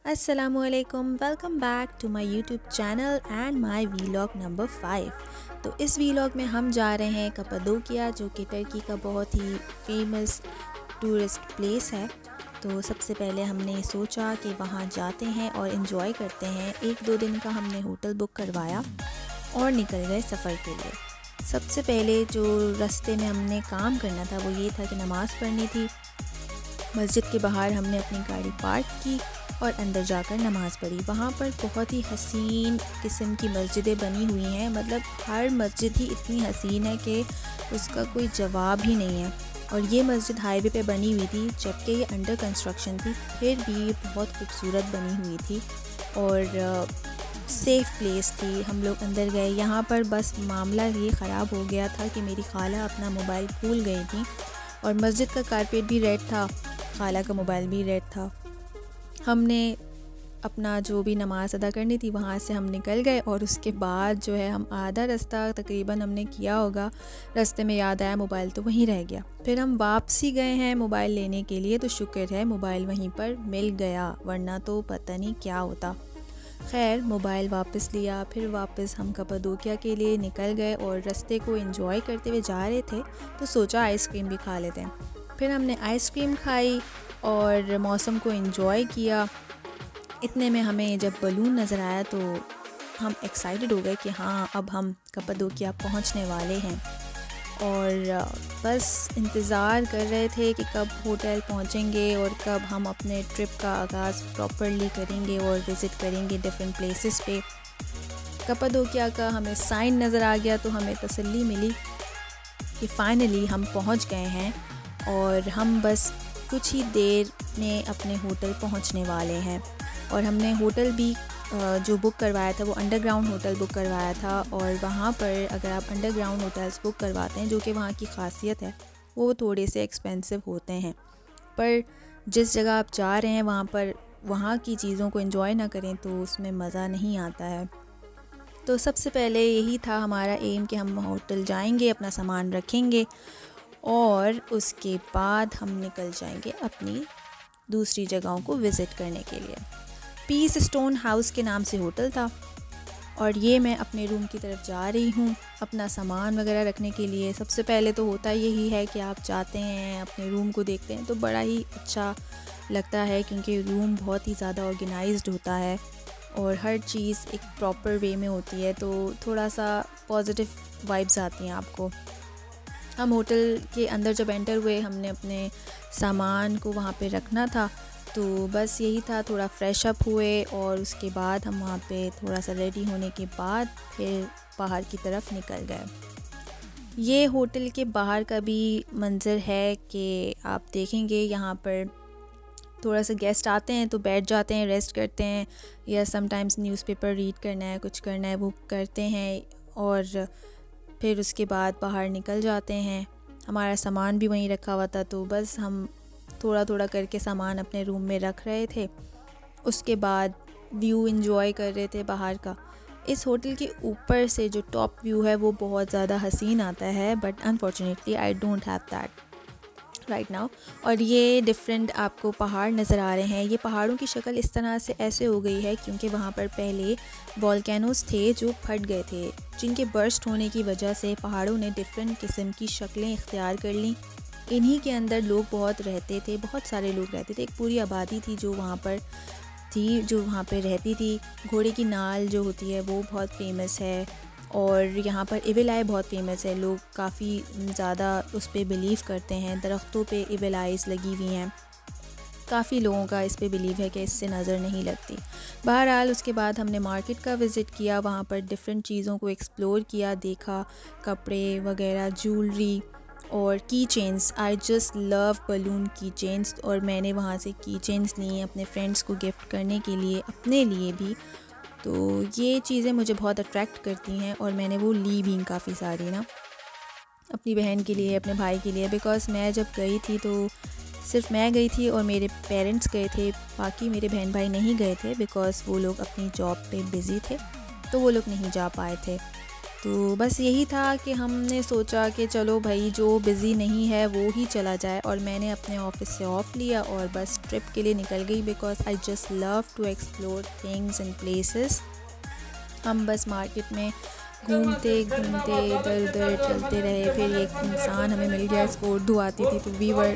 असलकुम, welcome back to my YouTube channel and my vlog number 5। तो इस vlog में हम जा रहे हैं कप्पाडोकिया, जो कि टर्की का बहुत ही फेमस टूरिस्ट प्लेस है। तो सबसे पहले हमने सोचा कि वहाँ जाते हैं और इन्जॉय करते हैं। 1-2 दिन का हमने होटल बुक करवाया और निकल गए सफ़र के लिए। सबसे पहले जो रास्ते में हमने काम करना था वो ये था कि नमाज़ पढ़नी थी। मस्जिद के बाहर हमने अपनी गाड़ी पार्क की और अंदर जाकर नमाज़ पढ़ी। वहाँ पर बहुत ही हसीन किस्म की मस्जिदें बनी हुई हैं, मतलब हर मस्जिद ही इतनी हसीन है कि उसका कोई जवाब ही नहीं है। और ये मस्जिद हाईवे पे बनी हुई थी, जबकि ये अंडर कंस्ट्रक्शन थी, फिर भी ये बहुत खूबसूरत बनी हुई थी और सेफ़ प्लेस थी। हम लोग अंदर गए। यहाँ पर बस मामला ये ख़राब हो गया था कि मेरी खाला अपना मोबाइल भूल गई थी और मस्जिद का कारपेट भी रेड था, खाला का मोबाइल भी रेड था। हमने अपना जो भी नमाज़ अदा करनी थी वहाँ से हम निकल गए और उसके बाद जो है हम आधा रास्ता तकरीबन हमने किया होगा। रास्ते में याद आया मोबाइल तो वहीं रह गया। फिर हम वापसी गए हैं मोबाइल लेने के लिए, तो शुक्र है मोबाइल वहीं पर मिल गया, वरना तो पता नहीं क्या होता। खैर मोबाइल वापस लिया, फिर वापस हम कप्पाडोकिया के लिए निकल गए और रास्ते को एंजॉय करते हुए जा रहे थे तो सोचा आइसक्रीम भी खा लेते हैं। फिर हमने आइसक्रीम खाई और मौसम को एंजॉय किया। इतने में हमें जब बलून नज़र आया तो हम एक्साइटेड हो गए कि हाँ, अब हम कप्पाडोकिया पहुंचने वाले हैं। और बस इंतज़ार कर रहे थे कि कब होटल पहुंचेंगे और कब हम अपने ट्रिप का आगाज़ प्रॉपरली करेंगे और विज़िट करेंगे डिफरेंट प्लेसेस पे। कप्पाडोकिया का हमें साइन नज़र आ गया तो हमें तसल्ली मिली कि फ़ाइनली हम पहुंच गए हैं और हम बस कुछ ही देर में अपने होटल पहुंचने वाले हैं। और हमने होटल भी जो बुक करवाया था वो अंडरग्राउंड होटल बुक करवाया था। और वहाँ पर अगर आप अंडरग्राउंड होटल्स बुक करवाते हैं, जो कि वहाँ की ख़ासियत है, वो थोड़े से एक्सपेंसिव होते हैं, पर जिस जगह आप जा रहे हैं वहाँ पर वहाँ की चीज़ों को एंजॉय ना करें तो उसमें मज़ा नहीं आता है। तो सबसे पहले यही था हमारा एम कि हम होटल जाएंगे, अपना सामान रखेंगे और उसके बाद हम निकल जाएंगे अपनी दूसरी जगहों को विज़िट करने के लिए। पीस स्टोन हाउस के नाम से होटल था और ये मैं अपने रूम की तरफ जा रही हूँ अपना सामान वगैरह रखने के लिए। सबसे पहले तो होता यही है कि आप जाते हैं अपने रूम को देखते हैं तो बड़ा ही अच्छा लगता है, क्योंकि रूम बहुत ही ज़्यादा ऑर्गेनाइज्ड होता है और हर चीज़ एक प्रॉपर वे में होती है, तो थोड़ा सा पॉजिटिव वाइब्स आती हैं आपको। हम होटल के अंदर जब एंटर हुए, हमने अपने सामान को वहाँ पे रखना था, तो बस यही था, थोड़ा फ्रेश अप हुए और उसके बाद हम वहाँ पे थोड़ा सा रेडी होने के बाद फिर बाहर की तरफ निकल गए। ये होटल के बाहर का भी मंज़र है कि आप देखेंगे यहाँ पर थोड़ा सा गेस्ट आते हैं तो बैठ जाते हैं, रेस्ट करते हैं, या समटाइम्स न्यूज़पेपर रीड करना है, कुछ करना है, वो करते हैं और फिर उसके बाद बाहर निकल जाते हैं। हमारा सामान भी वहीं रखा हुआ था, तो बस हम थोड़ा थोड़ा करके सामान अपने रूम में रख रहे थे। उसके बाद व्यू एंजॉय कर रहे थे बाहर का। इस होटल के ऊपर से जो टॉप व्यू है वो बहुत ज़्यादा हसीन आता है, but unfortunately I don't have that right now. और ये डिफरेंट आपको पहाड़ नज़र आ रहे हैं। ये पहाड़ों की शक्ल इस तरह से ऐसे हो गई है क्योंकि वहाँ पर पहले वॉल्केनोस थे जो फट गए थे, जिनके बर्स्ट होने की वजह से पहाड़ों ने डिफरेंट किस्म की शक्लें इख्तियार कर लीं। इन्हीं के अंदर लोग बहुत रहते थे, बहुत सारे लोग रहते थे, एक पूरी आबादी थी जो वहाँ पर थी, जो वहाँ पर रहती थी। घोड़े की नाल जो होती है वो बहुत फेमस है और यहाँ पर इविल आई बहुत फेमस है। लोग काफ़ी ज़्यादा उस पर बिलीव करते हैं। दरख्तों पे इविल आइज़ लगी हुई हैं, काफ़ी लोगों का इस पे बिलीव है कि इससे नज़र नहीं लगती। बहरहाल उसके बाद हमने मार्केट का विज़िट किया, वहाँ पर डिफरेंट चीज़ों को एक्सप्लोर किया, देखा, कपड़े वगैरह, ज्वेलरी और की चेन्स। आई जस्ट लव बलून की चेन्स और मैंने वहाँ से की चेन्स ली अपने फ्रेंड्स को गिफ्ट करने के लिए, अपने लिए भी। तो ये चीज़ें मुझे बहुत अट्रैक्ट करती हैं और मैंने वो ली भी काफ़ी सारी ना, अपनी बहन के लिए, अपने भाई के लिए। बिकॉज़ मैं जब गई थी तो सिर्फ मैं गई थी और मेरे पेरेंट्स गए थे, बाकी मेरे बहन भाई नहीं गए थे बिकॉज़ वो लोग अपनी जॉब पे बिज़ी थे, तो वो लोग नहीं जा पाए थे। तो बस यही था कि हमने सोचा कि चलो भाई, जो बिज़ी नहीं है वो ही चला जाए, और मैंने अपने ऑफ़िस से ऑफ़ लिया और बस ट्रिप के लिए निकल गई because I just love to explore things and places. हम बस मार्केट में घूमते घूमते इधर उधर चलते रहे। फिर एक इंसान हमें मिल गया, इसको उर्दू आती थी, तो we were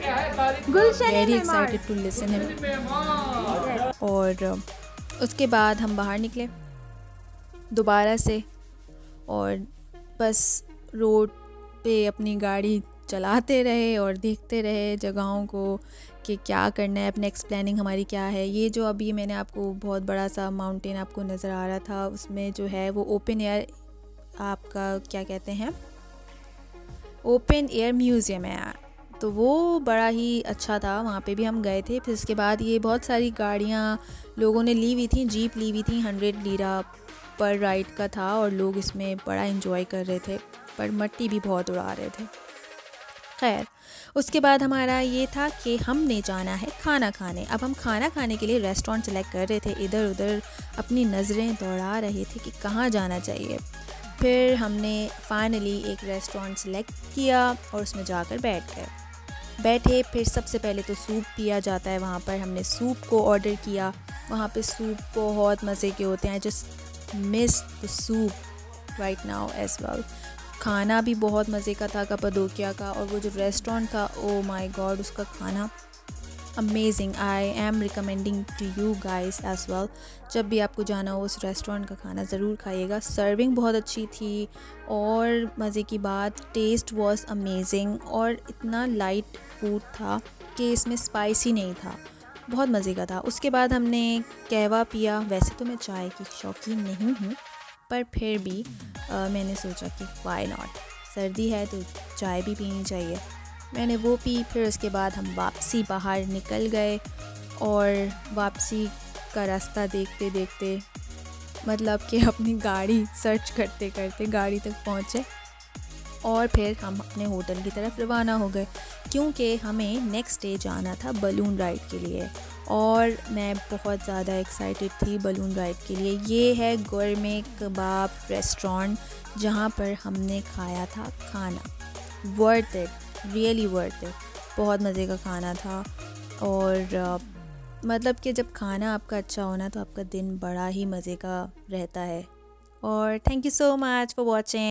very excited to listen him. और उसके बाद हम बाहर निकले दोबारा से और बस रोड पे अपनी गाड़ी चलाते रहे और देखते रहे जगहों को कि क्या करना है, नेक्स्ट प्लानिंग हमारी क्या है। ये जो अभी मैंने आपको बहुत बड़ा सा माउंटेन आपको नज़र आ रहा था, उसमें जो है वो ओपन एयर, आपका क्या कहते हैं, ओपन एयर म्यूज़ियम है, तो वो बड़ा ही अच्छा था। वहाँ पे भी हम गए थे। फिर उसके बाद ये बहुत सारी गाड़ियाँ लोगों ने ली हुई थी, जीप ली हुई थी, 100 लीरा पर राइड का था और लोग इसमें बड़ा एंजॉय कर रहे थे, पर मट्टी भी बहुत उड़ा रहे थे। खैर, उसके बाद हमारा ये था कि हमने जाना है खाना खाने। अब हम खाना खाने के लिए रेस्टोरेंट सेलेक्ट कर रहे थे, इधर उधर अपनी नज़रें दौड़ा रहे थे कि कहाँ जाना चाहिए। फिर हमने फाइनली एक रेस्टोरेंट सेलेक्ट किया और उसमें जाकर बैठे। फिर सबसे पहले तो सूप पिया जाता है वहाँ पर। हमने सूप को ऑर्डर किया। वहाँ पे सूप बहुत मज़े के होते हैं। Just miss the soup right now as well. खाना भी बहुत मज़े का था कप्पाडोकिया का, और वो जो रेस्टोरेंट था, ओ माय गॉड, उसका खाना amazing. I am recommending to you guys as well. जब भी आपको जाना हो उस रेस्टोरेंट का खाना ज़रूर खाइएगा। सर्विंग बहुत अच्छी थी और मज़े की बात, टेस्ट वाज अमेजिंग, और इतना लाइट फूड था कि इसमें स्पाइसी नहीं था, बहुत मज़े का था। उसके बाद हमने कहवा पिया। वैसे तो मैं चाय की शौकीन नहीं हूँ, पर फिर भी मैंने सोचा कि व्हाई नॉट, सर्दी है तो चाय भी पीनी चाहिए। मैंने वो पी। फिर उसके बाद हम वापसी बाहर निकल गए और वापसी का रास्ता देखते देखते, मतलब कि अपनी गाड़ी सर्च करते करते गाड़ी तक पहुँचे और फिर हम अपने होटल की तरफ रवाना हो गए, क्योंकि हमें नेक्स्ट डे जाना था बलून राइड के लिए। और मैं बहुत ज़्यादा एक्साइटेड थी बलून राइड के लिए। ये है गोरमे कबाब रेस्टोरेंट, जहाँ पर हमने खाया था खाना। Worth it, really worth it, बहुत मज़े का खाना था। और मतलब कि जब खाना आपका अच्छा होना तो आपका दिन बड़ा ही मज़े का रहता है। और thank you so much for watching.